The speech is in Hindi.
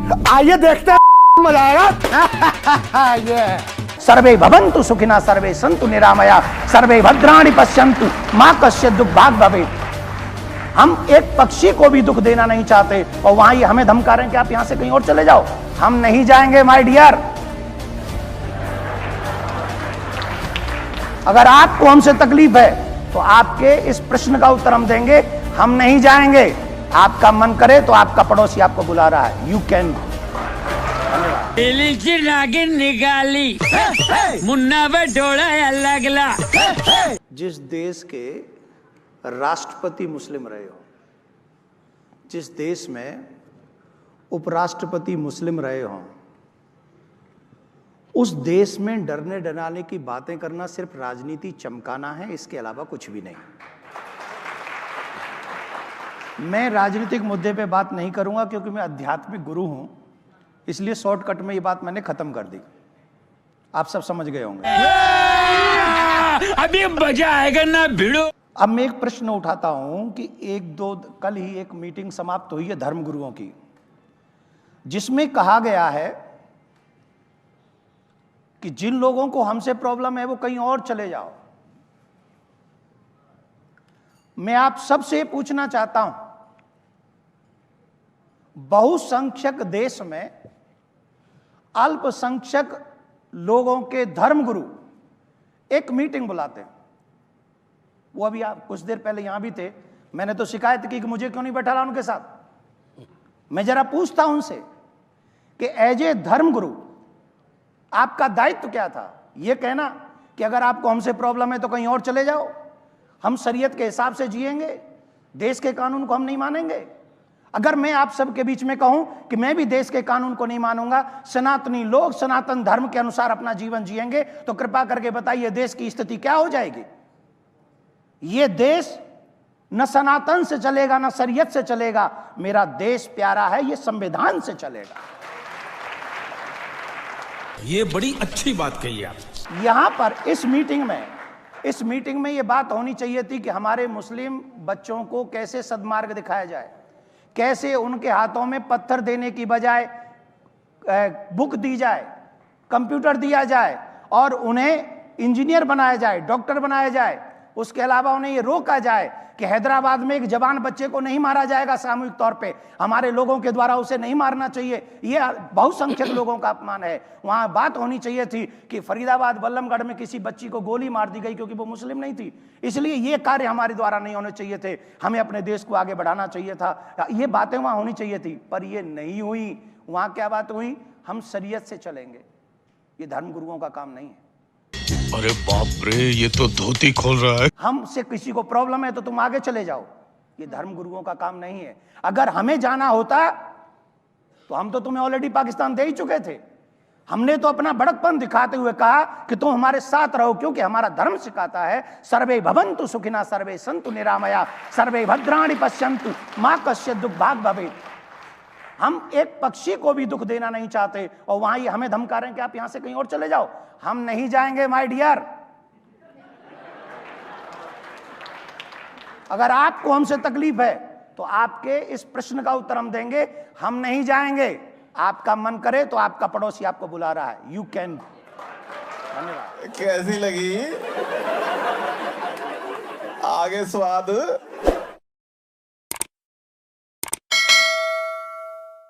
आइए देखते हैं, मजा आएगा। ये सर्वे भवन्तु सुखिनः सर्वे सन्तु निरामया सर्वे भद्राणि पश्यन्तु मां कश्चित् दुःखभाग् भवेत्। हम एक पक्षी को भी दुख देना नहीं चाहते और वहां ये हमें धमका रहे हैं कि आप यहां से कहीं और चले जाओ। हम नहीं जाएंगे माय डियर। अगर आपको हमसे तकलीफ है तो आपके इस प्रश्न का उत्तर हम देंगे, हम नहीं जाएंगे। आपका मन करे तो आपका पड़ोसी आपको बुला रहा है, यू कैन। नागिन निकाली मुन्ना बटोड़ा लगला। जिस देश के राष्ट्रपति मुस्लिम रहे हो, जिस देश में उपराष्ट्रपति मुस्लिम रहे हो, उस देश में डरने डराने की बातें करना सिर्फ राजनीति चमकाना है, इसके अलावा कुछ भी नहीं। मैं राजनीतिक मुद्दे पे बात नहीं करूंगा क्योंकि मैं आध्यात्मिक गुरु हूं, इसलिए शॉर्टकट में ये बात मैंने खत्म कर दी। आप सब समझ गए होंगे। अभी मजा आएगा ना भिड़ो। अब मैं एक प्रश्न उठाता हूं कि कल ही एक मीटिंग समाप्त हुई है धर्मगुरुओं की, जिसमें कहा गया है कि जिन लोगों को हमसे प्रॉब्लम है वो कहीं और चले जाओ। मैं आप सबसे पूछना चाहता हूं, बहुसंख्यक देश में अल्पसंख्यक लोगों के धर्मगुरु एक मीटिंग बुलाते हैं। वो अभी आप कुछ देर पहले यहां भी थे, मैंने तो शिकायत की कि मुझे क्यों नहीं बैठा रहा उनके साथ। मैं जरा पूछता हूं उनसे कि एज ए धर्मगुरु आपका दायित्व क्या था? यह कहना कि अगर आपको हमसे प्रॉब्लम है तो कहीं और चले जाओ, हम शरीयत के हिसाब से जिएंगे, देश के कानून को हम नहीं मानेंगे। अगर मैं आप सबके बीच में कहूं कि मैं भी देश के कानून को नहीं मानूंगा, सनातनी लोग सनातन धर्म के अनुसार अपना जीवन जिएंगे, तो कृपा करके बताइए देश की स्थिति क्या हो जाएगी? यह देश न सनातन से चलेगा न शरीयत से चलेगा। मेरा देश प्यारा है, यह संविधान से चलेगा। ये बड़ी अच्छी बात कही आप। यहां पर इस मीटिंग में यह बात होनी चाहिए थी कि हमारे मुस्लिम बच्चों को कैसे सद्मार्ग दिखाया जाए, कैसे उनके हाथों में पत्थर देने की बजाय बुक दी जाए, कंप्यूटर दिया जाए और उन्हें इंजीनियर बनाया जाए, डॉक्टर बनाया जाए। उसके अलावा उन्हें यह रोका जाए कि हैदराबाद में एक जवान बच्चे को नहीं मारा जाएगा सामूहिक तौर पे, हमारे लोगों के द्वारा उसे नहीं मारना चाहिए, यह बहुसंख्यक लोगों का अपमान है। वहां बात होनी चाहिए थी कि फरीदाबाद बल्लमगढ़ में किसी बच्ची को गोली मार दी गई क्योंकि वो मुस्लिम नहीं थी, इसलिए ये कार्य हमारे द्वारा नहीं होने चाहिए थे, हमें अपने देश को आगे बढ़ाना चाहिए था। ये बातें वहां होनी चाहिए थी, पर ये नहीं हुई। वहां क्या बात हुई? हम शरीयत से चलेंगे, ये धर्मगुरुओं का काम नहीं है। अरे बाप रे, ये तो धोती खोल रहा है। हमसे किसी को प्रॉब्लम है तो तुम आगे चले जाओ, ये धर्मगुरुओं का काम नहीं है। अगर हमें जाना होता तो हम तो तुम्हें ऑलरेडी पाकिस्तान दे ही चुके थे। हमने तो अपना बड़कपन दिखाते हुए कहा कि तुम हमारे साथ रहो, क्योंकि हमारा धर्म सिखाता है सर्वे भवन्तु सुखिनः सर्वे सन्तु निरामया सर्वे भद्राणि पश्यन्तु मां कश्चित् दुःखभाग् भवेत्। हम एक पक्षी को भी दुख देना नहीं चाहते और वहां ये हमें धमका रहे हैं कि आप यहां से कहीं और चले जाओ। हम नहीं जाएंगे माय डियर। अगर आपको हमसे तकलीफ है तो आपके इस प्रश्न का उत्तर हम देंगे, हम नहीं जाएंगे। आपका मन करे तो आपका पड़ोसी आपको बुला रहा है, यू कैन। धन्यवाद। कैसी लगी? आगे स्वाद